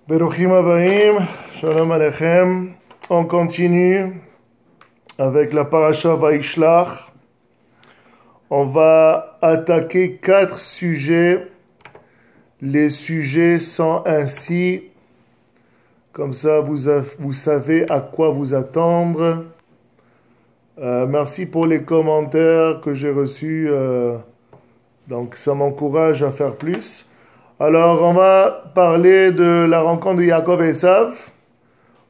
Beruchim Abaim, Shalom Aleichem. On continue avec la paracha Vaishlach. On va attaquer 4 sujets. Les sujets sont ainsi. Comme ça, vous savez à quoi vous attendre. Merci pour les commentaires que j'ai reçus. Donc, ça m'encourage à faire plus. Alors, on va parler de la rencontre de Yaakov et Esav.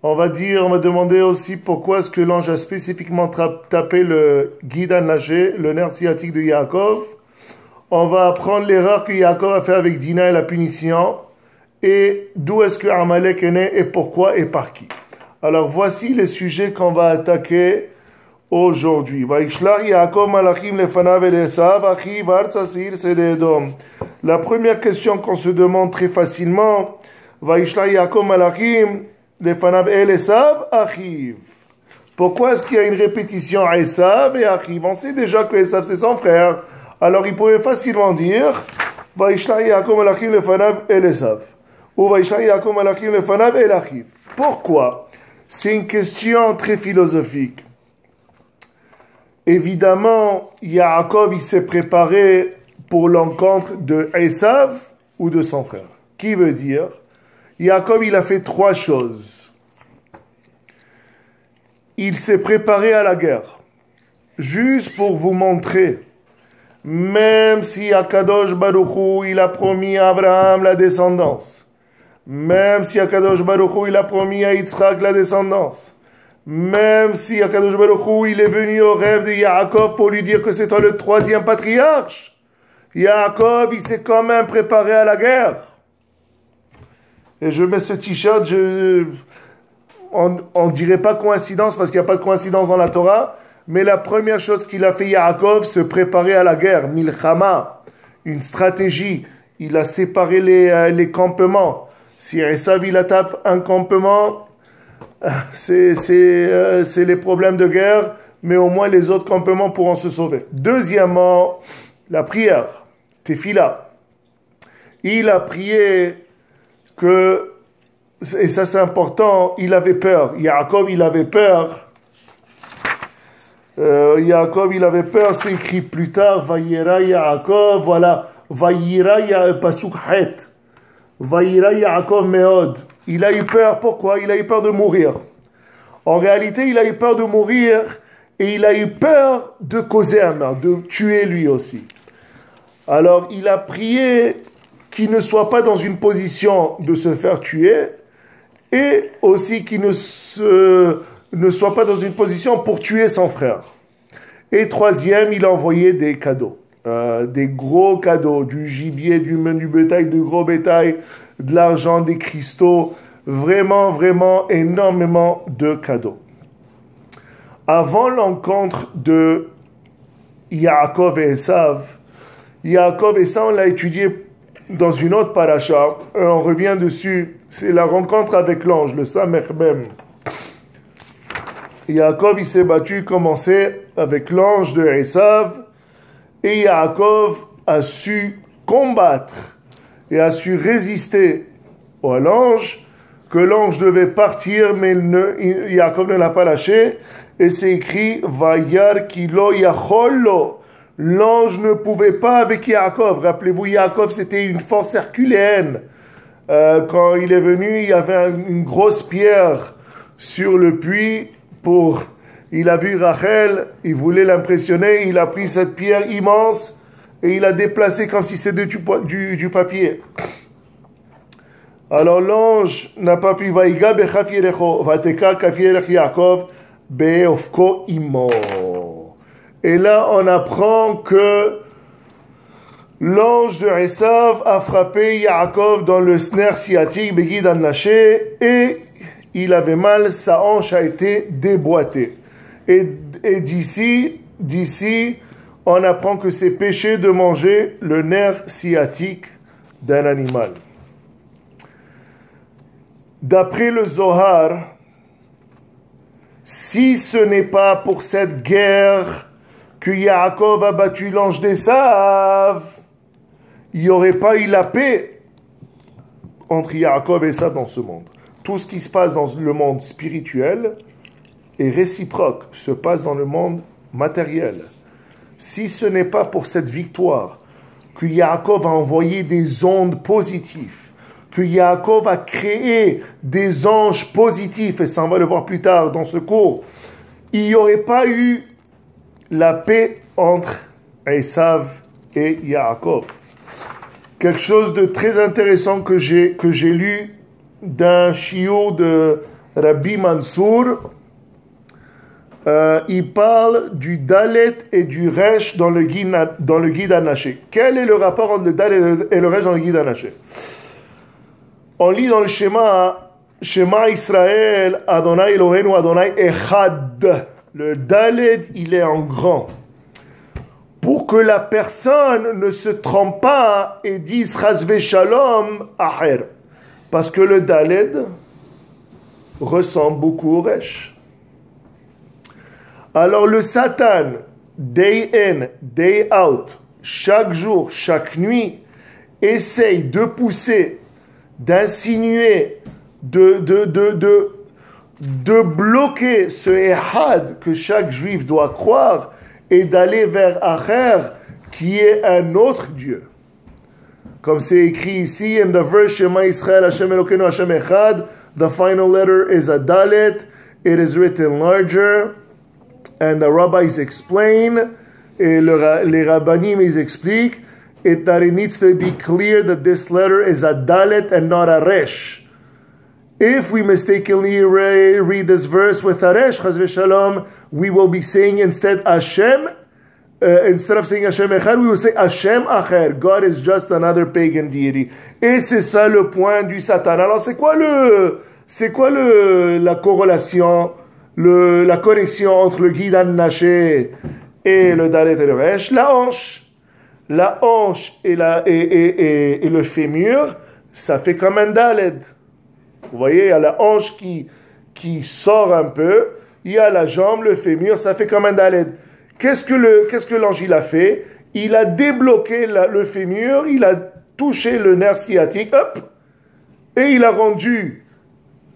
On va demander aussi pourquoi est-ce que l'ange a spécifiquement tapé le guide nager, le nerf sciatique de Yaakov. On va apprendre l'erreur que Yaakov a fait avec Dina et la punition. Et d'où est-ce que Amalek est né et pourquoi et par qui. Alors, voici les sujets qu'on va attaquer aujourd'hui. Vaishlach Yaakov malachim lefanav el Esav achi vartza seir sededom. La première question qu'on se demande très facilement, Vaishlach Yaakov malachim lefanav el Esav achiv. Pourquoi est-ce qu'il y a une répétition à Esav et achiv? On sait déjà que Esav c'est son frère. Alors il pouvait facilement dire Vaishlach Yaakov malachim lefanav el Esav ou Vaishlach Yaakov malachim lefanav el achiv. Pourquoi? C'est une question très philosophique. Évidemment, Yaakov, il s'est préparé pour l'encontre de Esav ou de son frère. Qui veut dire, Yaakov, il a fait 3 choses. Il s'est préparé à la guerre. Juste pour vous montrer, même si Akadosh Baruch Hu, il a promis à Abraham la descendance, même si Akadosh Baruch Hu, il a promis à Yitzhak la descendance, même si Akadosh Baruch Hu, il est venu au rêve de Yaakov pour lui dire que c'est toi le 3e patriarche, Yaakov, il s'est quand même préparé à la guerre. Et je mets ce t-shirt, on dirait pas coïncidence parce qu'il n'y a pas de coïncidence dans la Torah, mais la première chose qu'il a fait Yaakov, se préparer à la guerre, milchama, une stratégie. Il a séparé les campements. Si Esav il attaque un campement, c'est les problèmes de guerre, mais au moins les autres campements pourront se sauver. Deuxièmement, la prière, tefila. Il a prié que, et ça c'est important, il avait peur. Yaakov, il avait peur. Yaakov, il avait peur, c'est écrit plus tard, Vayira Yaakov, voilà, Vayira Pasuk Het. Vayira Yaakov Meod. Il a eu peur, pourquoi? Il a eu peur de mourir. En réalité, il a eu peur de mourir et il a eu peur de causer un meurtre, de tuer lui aussi. Alors, il a prié qu'il ne soit pas dans une position de se faire tuer et aussi qu'il ne soit pas dans une position pour tuer son frère. Et troisième, il a envoyé des cadeaux. Des gros cadeaux, du gibier, du menu bétail, du gros bétail, de l'argent, des cristaux, vraiment, vraiment énormément de cadeaux. Avant l'encontre de Yaakov et Esav, on l'a étudié dans une autre paracha, on revient dessus, c'est la rencontre avec l'ange, le Samech Mem. Yaakov, il s'est battu, commencé avec l'ange de Esav, et Yaakov a su combattre et a su résister à l'ange, que l'ange devait partir, mais Yaakov ne l'a pas lâché, et c'est écrit, Vayar kilo yachollo. L'ange ne pouvait pas avec Yaakov. Rappelez-vous, Yaakov, c'était une force herculéenne. Quand il est venu, il y avait une grosse pierre sur le puits il a vu Rachel, il voulait l'impressionner, il a pris cette pierre immense et il a déplacé comme si c'était du papier. Alors l'ange n'a pas pu, Vaïga bechaf yerecho, vateka kaf yerech Yaakov beofko imo. Et là on apprend que l'ange de Esav a frappé Yaakov dans le nerf sciatique, Begid an-Naché, et il avait mal, sa hanche a été déboîtée. Et d'ici, on apprend que c'est péché de manger le nerf sciatique d'un animal. D'après le Zohar, si ce n'est pas pour cette guerre que Yaakov a battu l'ange d'Esav, il n'y aurait pas eu la paix entre Yaakov et Esav dans ce monde. Tout ce qui se passe dans le monde spirituel est réciproque, se passe dans le monde matériel. Si ce n'est pas pour cette victoire que Yaakov a envoyé des ondes positives, que Yaakov a créé des anges positifs, et ça on va le voir plus tard dans ce cours, il n'y aurait pas eu la paix entre Esav et Yaakov. Quelque chose de très intéressant que j'ai lu d'un shiur de Rabbi Mansour, il parle du Dalet et du Resh dans le guide Anaché. Quel est le rapport entre le Dalet et le Resh dans le guide Anaché? On lit dans le Shema Israël, Adonai Eloheinu, Adonai Echad. Le Dalet, il est en grand. Pour que la personne ne se trompe pas et dise Chazve Shalom Aher. Parce que le Dalet ressemble beaucoup au Resh. Alors le Satan, day in, day out, chaque jour, chaque nuit, essaye de pousser, d'insinuer, de bloquer ce Ehad que chaque juif doit croire et d'aller vers Acher, qui est un autre Dieu. Comme c'est écrit ici, in the verse, Shema Israel, Hashem Elokeinu, Hashem Echad, the final letter is a Dalet, it is written larger, and the rabbis explain, et les rabbanim ils expliquent, that it needs to be clear that this letter is a Dalet and not a Resh. If we mistakenly read this verse with a Resh, Chaz v'Shalom, we will be saying instead Hashem, instead of saying Hashem Echad, we will say Hashem Acher. God is just another pagan deity. Et c'est ça le point du Satan. Alors c'est quoi la corrélation, la connexion entre le guide Anaché et le Dalet et le Resh? La hanche. La hanche et le fémur, ça fait comme un Dalet. Vous voyez, il y a la hanche qui sort un peu, il y a la jambe, le fémur, ça fait comme un Dalet. Qu'est-ce que l'ange il a fait? Il a débloqué le fémur, il a touché le nerf sciatique, hop, et il a rendu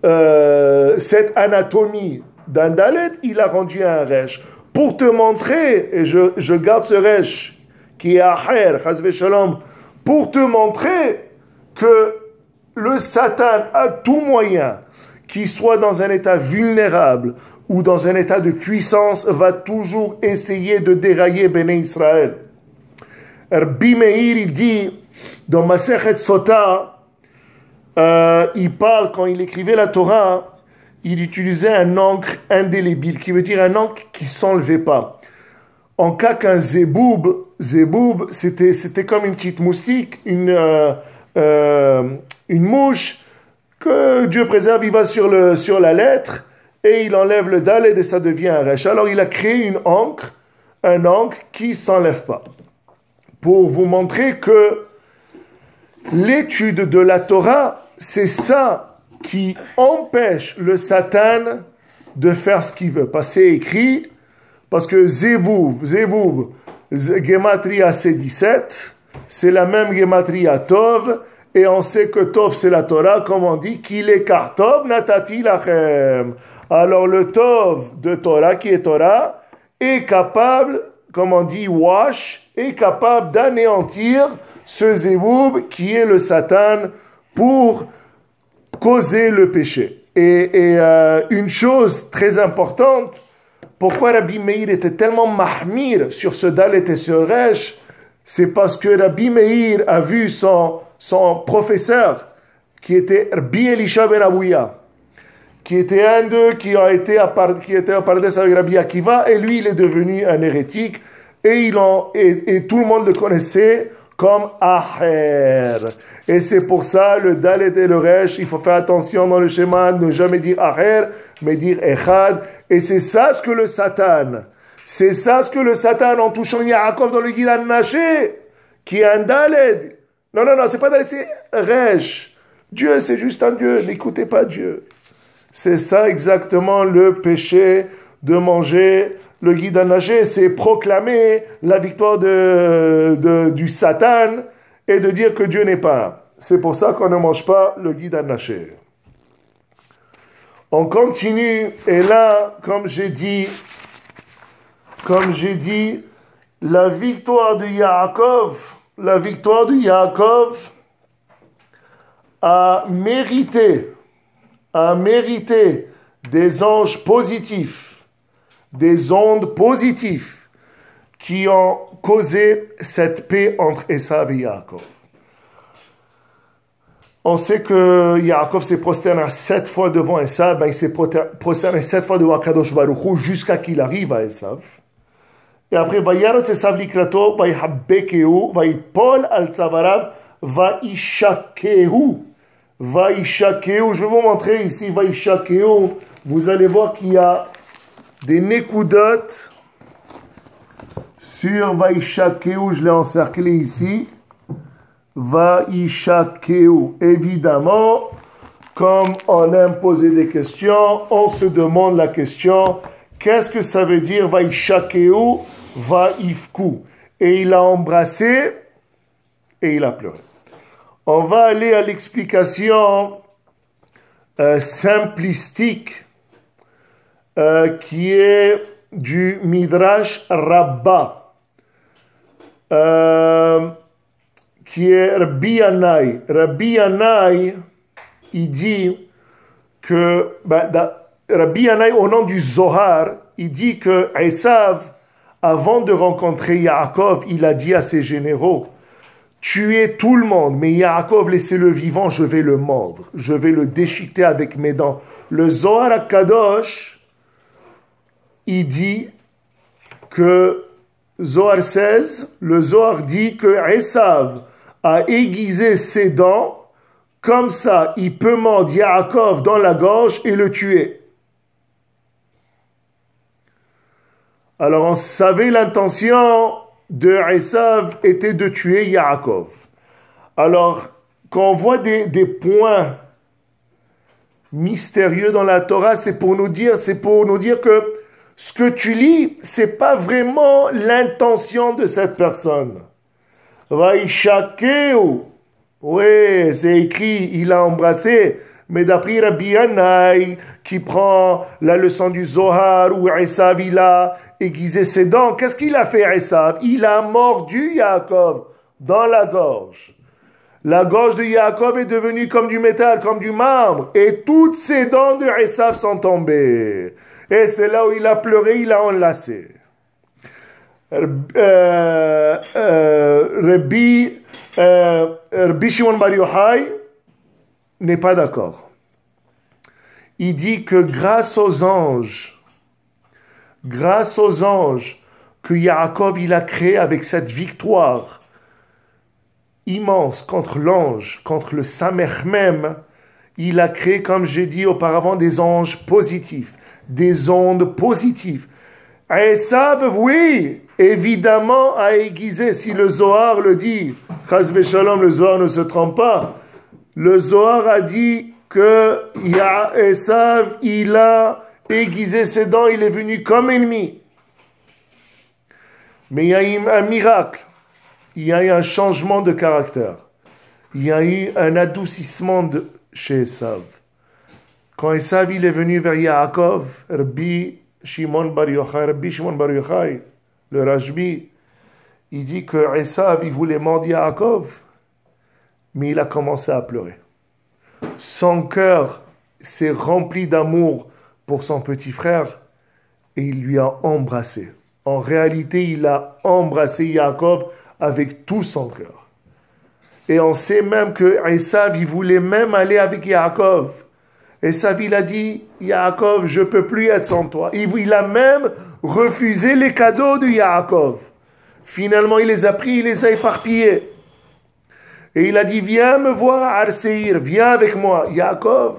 cette anatomie d'un Dalet, il a rendu un Resh. Pour te montrer, et je garde ce Resh, qui est Acher, Chaz v'Shalom, pour te montrer que le Satan a tout moyen, qu'il soit dans un état vulnérable ou dans un état de puissance, va toujours essayer de dérailler Béné Israël. Rabbi Meir, il dit, dans Masechet Sota, il parle, quand il écrivait la Torah, il utilisait un encre indélébile, qui veut dire un encre qui ne s'enlevait pas. En cas qu'un zéboub, c'était comme une petite moustique, une mouche que Dieu préserve, il va sur la lettre et il enlève le dalet et ça devient un resh. Alors il a créé un encre qui ne s'enlève pas. Pour vous montrer que l'étude de la Torah, c'est ça qui empêche le Satan de faire ce qu'il veut. Parce que c'est écrit, parce que Zeboub, Gematria c'est 17, c'est la même Gematria Tov, et on sait que Tov c'est la Torah, comme on dit, qu'il est car Tov natati lachem. Alors le Tov de Torah, qui est Torah, est capable, comme on dit, wash, est capable d'anéantir ce Zeboub qui est le Satan pour causer le péché. Et une chose très importante, pourquoi Rabbi Meir était tellement mahmir sur ce Dalet et ce Resh, c'est parce que Rabbi Meir a vu son professeur, qui était Rabbi Elisha ben Abouya, qui était un d'eux qui était à Pardes avec Rabbi Akiva, et lui il est devenu un hérétique, et tout le monde le connaissait comme Aher. Et c'est pour ça, le Dalet et le Resh, il faut faire attention dans le schéma, ne jamais dire Aher, mais dire Echad. Et c'est ça ce que le Satan, en touchant Yaakov dans le Gilad Naché, qui est un Dalet. Non, c'est pas Dalet, c'est Resh. Dieu, c'est juste un Dieu, n'écoutez pas Dieu. C'est ça exactement le péché de manger le Gilad Naché, c'est proclamer la victoire du Satan et de dire que Dieu n'est pas. c'est pour ça qu'on ne mange pas le guide anaché. On continue, et là, comme j'ai dit, la victoire de Yaakov a mérité des anges positifs, des ondes positives qui ont causé cette paix entre Esav et Yaakov. On sait que Yaakov s'est prosterné 7 fois devant Esav, il s'est prosterné 7 fois devant Kadosh Baruch Hu jusqu'à qu'il arrive à Esav. Et après, Vayarot Esav likrato, Vayihabekeu, Vayipol al tzavarav, Vaishakeu. Je vais vous montrer ici, Vaishakeu. Vous allez voir qu'il y a des nekudotes sur Vaishakeu, je l'ai encerclé ici. Vaishakeu. Évidemment, comme on aime poser des questions, on se demande la question, qu'est-ce que ça veut dire Vaishakeu, Vaifku? Et il a embrassé et il a pleuré. On va aller à l'explication simplistique qui est du Midrash Rabbah, qui est Rabbi Yannai. Rabbi Yannai, il dit que, Rabbi Yannai, au nom du Zohar, il dit que Esav, avant de rencontrer Yaakov, il a dit à ses généraux, tuez tout le monde, mais Yaakov, laissez-le vivant, je vais le mordre, je vais le déchiqueter avec mes dents. Le Zohar HaKadosh, il dit que Zohar 16, le Zohar dit que Esav a aiguisé ses dents, comme ça il peut mordre Yaakov dans la gorge et le tuer. Alors on savait l'intention de Esav était de tuer Yaakov. Alors quand on voit des points mystérieux dans la Torah, c'est pour nous dire que ce que tu lis, c'est pas vraiment l'intention de cette personne. Vaishakeu. Oui, c'est écrit, il a embrassé. Mais d'après Rabbi Yannai, qui prend la leçon du Zohar, où Esav, il a aiguisé ses dents, qu'est-ce qu'il a fait, Esav? Il a mordu Yaakov dans la gorge. La gorge de Yaakov est devenue comme du métal, comme du marbre. Et toutes ses dents de Esav sont tombées. Et c'est là où il a pleuré, il a enlacé. Rabbi Shimon Bar Yochai n'est pas d'accord. Il dit que grâce aux anges que Yaakov il a créé avec cette victoire immense contre l'ange, contre le Samech même, il a créé, comme j'ai dit auparavant, des anges positifs, des ondes positives. Esav, oui, évidemment, a aiguisé, si le Zohar le dit, Chas v'shalom, le Zohar ne se trompe pas, le Zohar a dit que Esav, il a aiguisé ses dents, il est venu comme ennemi. Mais il y a eu un miracle, il y a eu un changement de caractère, il y a eu un adoucissement chez Esav. Quand Esav il est venu vers Yaakov, Rabbi Shimon Bar Yochai, le Rajbi, il dit que Esav il voulait mordre Yaakov, mais il a commencé à pleurer. Son cœur s'est rempli d'amour pour son petit frère et il lui a embrassé. En réalité, il a embrassé Yaakov avec tout son cœur. Et on sait même que Esav il voulait même aller avec Yaakov. Esav il a dit, Yaakov, je ne peux plus être sans toi. Il a même refusé les cadeaux de Yaakov. Finalement, il les a pris, il les a éparpillés. Et il a dit, viens me voir à Arseir, viens avec moi. Yaakov,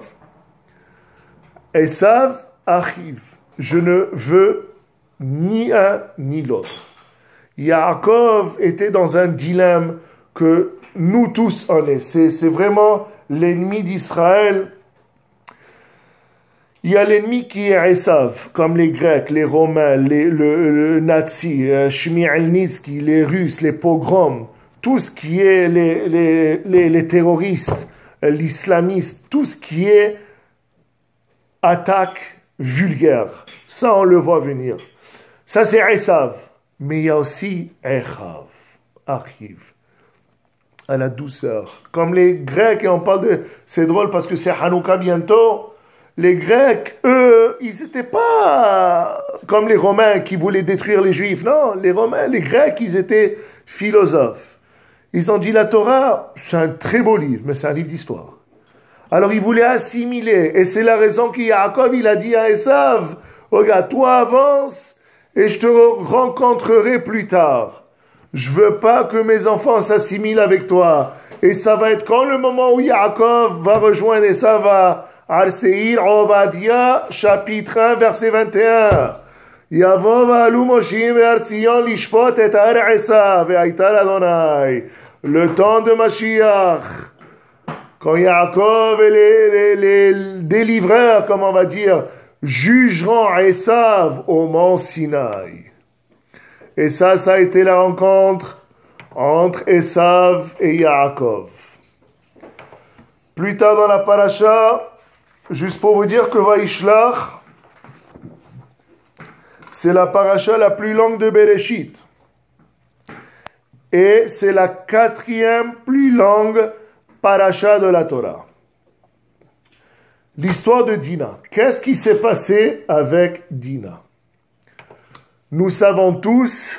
Esav arrive. Je ne veux ni un ni l'autre. Yaakov était dans un dilemme que nous tous on est. C'est vraiment l'ennemi d'Israël. Il y a l'ennemi qui est Esav, comme les Grecs, les Romains, le Nazi, Shmielnitsky, les Russes, les pogroms. tout ce qui est les terroristes, l'islamisme, tout ce qui est attaque vulgaire. Ça, on le voit venir. Ça, c'est Esav. Mais il y a aussi Echav, Achiv, à la douceur. Comme les Grecs, et on parle de... C'est drôle parce que c'est Hanouka bientôt. Les Grecs, eux, ils n'étaient pas comme les Romains qui voulaient détruire les Juifs. Non, les Grecs, ils étaient philosophes. Ils ont dit la Torah, c'est un très beau livre, mais c'est un livre d'histoire. Alors ils voulaient assimiler. Et c'est la raison que Yaakov, il a dit à Esav, regarde, toi avance et je te rencontrerai plus tard. Je veux pas que mes enfants s'assimilent avec toi. Et ça va être quand le moment où Yaakov va rejoindre Esav à Ar-Seir, Ovadia, chapitre 1, verset 21. Yavo va'alu Moshim ve'ar Tzion lishpot et ar Esav ve'ayta l'Adonai. Le temps de Mashiach. Quand Yaakov et les délivreurs, comme on va dire, jugeront Esav au mont Sinaï. Et ça a été la rencontre entre Esav et Yaakov. Plus tard dans la paracha, juste pour vous dire que Vaishlach, c'est la paracha la plus longue de Bereshit. Et c'est la 4e plus longue paracha de la Torah. L'histoire de Dina. Qu'est-ce qui s'est passé avec Dina? Nous savons tous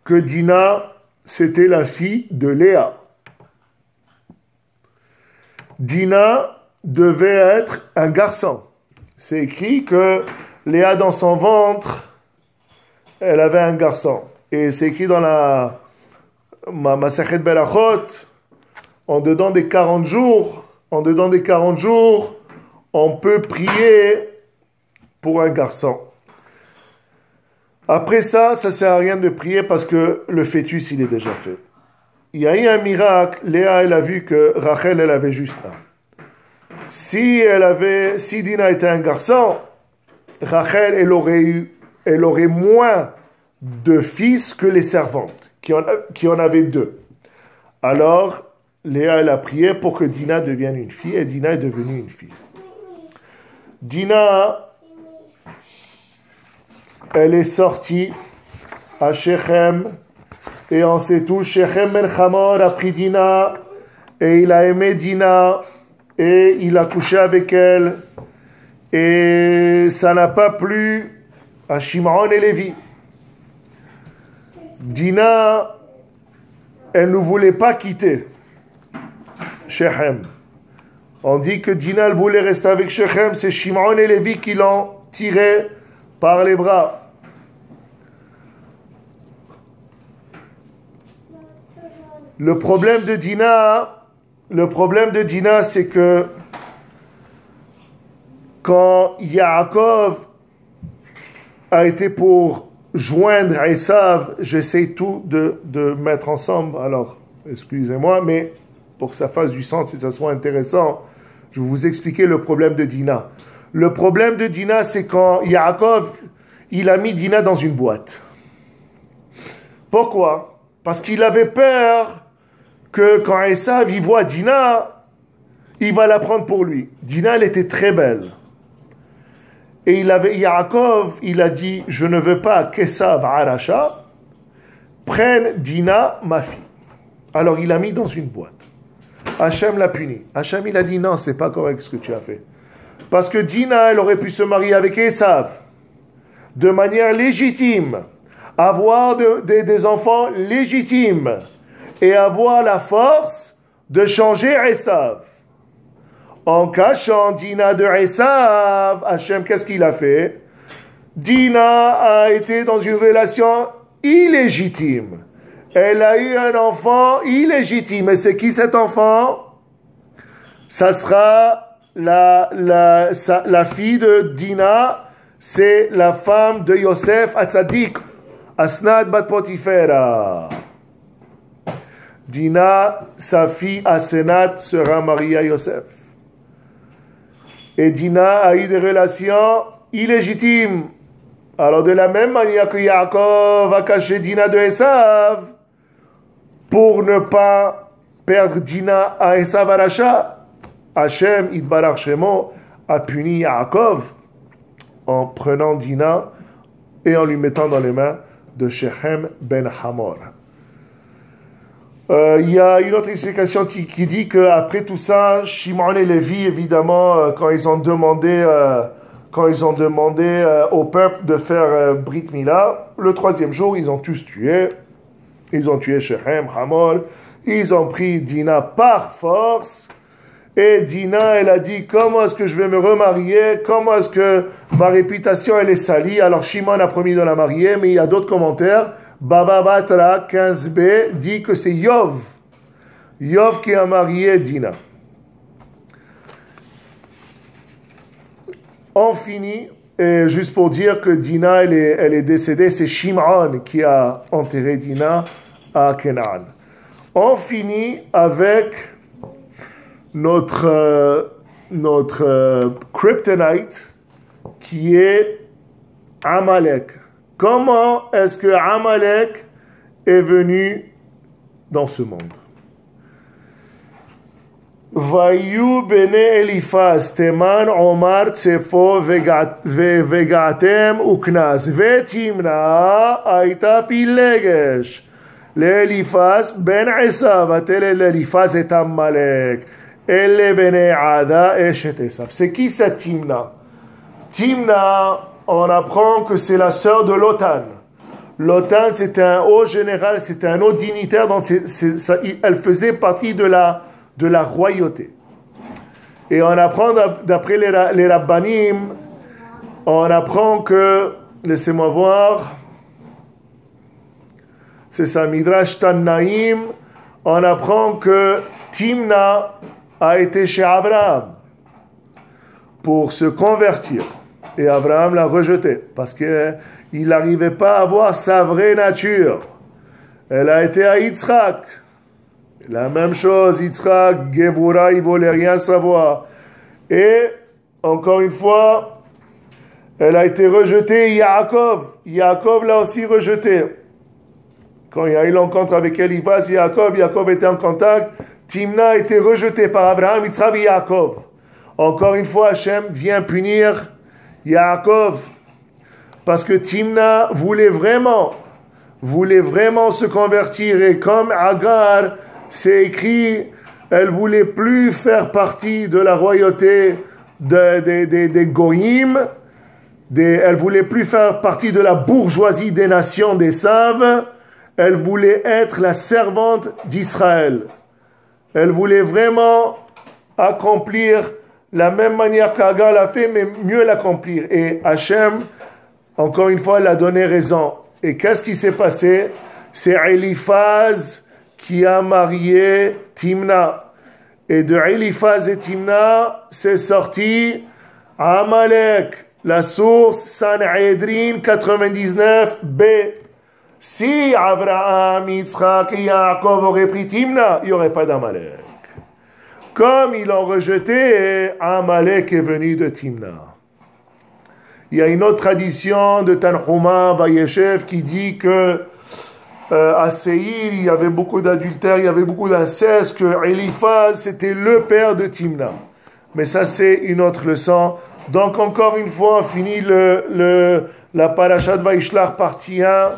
que Dina, c'était la fille de Léa. Dina devait être un garçon. C'est écrit que Léa, dans son ventre, elle avait un garçon. Et c'est écrit dans la Masechet Berachot, en dedans des 40 jours, on peut prier pour un garçon. Après ça sert à rien de prier parce que le fœtus, il est déjà fait. Il y a eu un miracle. Léa, elle a vu que Rachel, elle avait juste un. Si Dina était un garçon, Rachel, elle aurait moins de fils que les servantes, qui en avaient 2. Alors, Léa, elle a prié pour que Dina devienne une fille, et Dina est devenue une fille. Dina, elle est sortie à Shechem, et on sait tous, Shechem ben Hamor a pris Dina, et il a aimé Dina, et il a couché avec elle, et ça n'a pas plu à Shimon et Lévi. Dina, elle ne voulait pas quitter Shechem. On dit que Dina, elle voulait rester avec Shechem, c'est Shimon et Lévi qui l'ont tiré par les bras. Le problème de Dina, c'est que quand Yaakov a été pour joindre Esav, j'essaie tout de mettre ensemble, alors excusez-moi, mais pour que ça fasse du sens et que ça soit intéressant, je vais vous expliquer le problème de Dina. Le problème de Dina, c'est quand Yaakov, il a mis Dina dans une boîte. Pourquoi? Parce qu'il avait peur que quand Esav il voit Dina, il va la prendre pour lui. Dina, elle était très belle. Et Yaakov, il a dit, je ne veux pas qu'Esav Arasha prenne Dina, ma fille. Alors il l'a mis dans une boîte. Hachem l'a puni. Hachem, il a dit, non, c'est pas correct ce que tu as fait. Parce que Dina, elle aurait pu se marier avec Esav de manière légitime, avoir des enfants légitimes et avoir la force de changer Esav. En cachant Dina de Esav, Hachem, qu'est-ce qu'il a fait? Dina a été dans une relation illégitime. Elle a eu un enfant illégitime. Et c'est qui cet enfant? Ça sera la fille de Dina, c'est la femme de Yosef Hatzadik, Asnat bat Potifera. Dina, sa fille Asenat, sera mariée à Yosef. Et Dina a eu des relations illégitimes. Alors de la même manière que Yaakov a caché Dina de Esav, pour ne pas perdre Dina à Esav Aracha, Hachem Yitbarach Shemo a puni Yaakov en prenant Dina et en lui mettant dans les mains de Shechem ben Hamor. Il y a une autre explication qui dit qu'après tout ça, Shimon et Lévi, évidemment, quand ils ont demandé au peuple de faire Brit Mila, le troisième jour, ils ont tous tué. Ils ont tué Shechem, Hamor. Ils ont pris Dina par force. Et Dina, elle a dit, comment est-ce que je vais me remarier? Comment est-ce que ma réputation, elle est salie? Alors Shimon a promis de la marier, mais il y a d'autres commentaires. Baba Batra 15b dit que c'est Yov qui a marié Dina. On finit, et juste pour dire que Dina, elle est décédée, c'est Shimon qui a enterré Dina à Canaan. On finit avec notre kryptonite qui est Amalek. Comment est-ce que Amalek est venu dans ce monde? Vayu bene Eliphaz, Teman, Omar, Tsefo, Vegatem, Uknaz, Vetimna, Aita Pilegesh. L'Eliphaz ben Esav, atel l'Eliphaz et Amalek. Elle bene Ada et Shet Esav. C'est qui cette Timna? Timna, on apprend que c'est la sœur de Lotan. Lotan, c'était un haut général, c'était un haut dignitaire, donc elle faisait partie de la royauté. Et on apprend, d'après les Rabbanim, on apprend que, laissez-moi voir, c'est ça, Midrash Tannaim, on apprend que Timna a été chez Abraham pour se convertir. Et Abraham l'a rejetée parce qu'il n'arrivait pas à voir sa vraie nature. Elle a été à Yitzhak. La même chose, Yitzhak, Geboura, il ne voulait rien savoir. Et, encore une fois, elle a été rejetée, Yaakov. Yaakov l'a aussi rejetée. Quand il y a eu l'encontre avec Eliphaz, Yaakov était en contact. Timna a été rejetée par Abraham, Yitzhak et Yaakov. Encore une fois, Hachem vient punir Yaakov, parce que Timna voulait vraiment se convertir, et comme Agar, c'est écrit, elle voulait plus faire partie de la royauté des Goïm, elle voulait plus faire partie de la bourgeoisie des nations des Saves, elle voulait être la servante d'Israël. Elle voulait vraiment accomplir la même manière qu'Agar l'a fait, mais mieux l'accomplir. Et Hachem, encore une fois, elle a donné raison. Et qu'est-ce qui s'est passé? C'est Eliphaz qui a marié Timna. Et de Eliphaz et Timna, c'est sorti Amalek, la source Sanhedrin 99b. Si Abraham, Yitzhak et Yaakov auraient pris Timna, il n'y aurait pas d'Amalek. Comme ils l'ont rejeté, Amalek est venu de Timna. Il y a une autre tradition de Tanhuma Vayeshev qui dit que à Seir, il y avait beaucoup d'adultère, il y avait beaucoup d'inceste, que Eliphaz, c'était le père de Timna. Mais ça, c'est une autre leçon. Donc, encore une fois, on finit la parasha de Vaishlach partie 1.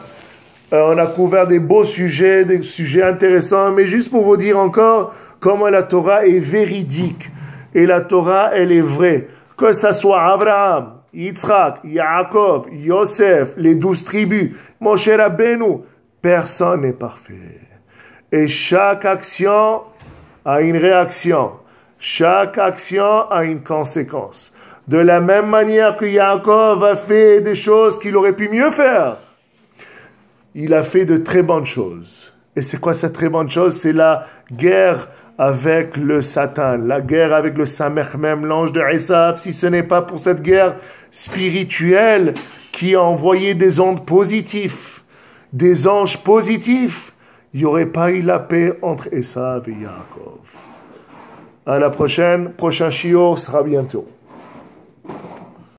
On a couvert des beaux sujets, des sujets intéressants, mais juste pour vous dire encore comment la Torah est véridique. Et la Torah, elle est vraie. Que ça soit Abraham, Yitzhak, Yaakov, Yosef, les 12 tribus, Moshe Rabbeinu, personne n'est parfait. Et chaque action a une réaction. Chaque action a une conséquence. De la même manière que Yaakov a fait des choses qu'il aurait pu mieux faire, il a fait de très bonnes choses. Et c'est quoi cette très bonne chose? C'est la guerre avec le Satan, la guerre avec le Samermem, l'ange de Esav. Si ce n'est pas pour cette guerre spirituelle qui a envoyé des ondes positives, des anges positifs, il n'y aurait pas eu la paix entre Esav et Yaakov. À la prochaine, prochain shiur sera bientôt.